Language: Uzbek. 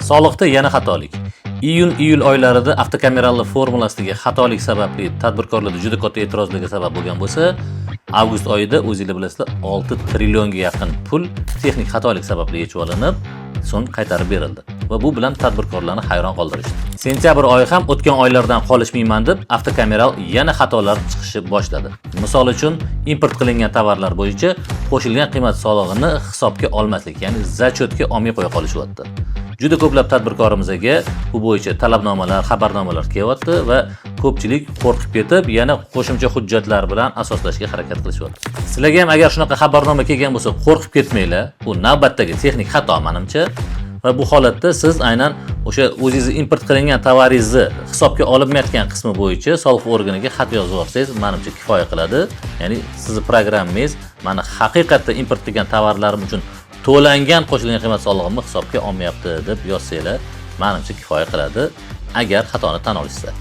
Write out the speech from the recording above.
Soliqda yana xatolik. Iyun-iyul oylarida avtokameralli formulasidagi xatolik sababli tadbirkorlarda juda katta e'tirozlarga sabab bo'lgan bo'lsa, avgust oyida o'zingizlar bilasizlar 6 trillionga yaqin pul texnik xatolik sababli yechib olinib, so'ng qaytarib berildi. Va bu bilan tadbirkorlarni hayron qoldirishdi. Sentyabr oyi ham o'tgan oylardan qolishmayman deb avtokameral yana xatolar chiqishni boshladi. Misol uchun, import qilingan tovarlar bo'yicha qo'shilgan qiymat solig'ini hisobga olmaslik, ya'ni zachotga olmay qo'ya qolishyapti. Juda ko'plab tadbirkorimizga bu bo'yicha talabnomalar, xabarnomalar kelyapti va ko'pchilik qo'rqib ketib, yana qo'shimcha hujjatlar bilan asoslashga harakat qilishyapti. Sizlarga ham agar shunaqa xabarnoma kelgan bo'lsa, qo'rqib ketmanglar. Bu navbatdagi texnik xato menimcha. Va bu holatda siz aynan o'sha o'zingiz import qilingan tovaringizni hisobga olinmayotgan qismi bo'yicha soliq organiga xat yozib yuborsangiz, menimcha kifoya qiladi. Ya'ni sizning programmangiz meni haqiqatda import qilgan tovarlarim uchun to'langan qo'shilgan qiymat solig'imni hisobga olmayapti deb yozsanglar, menimcha kifoya qiladi, agar xatoni tan olishsa.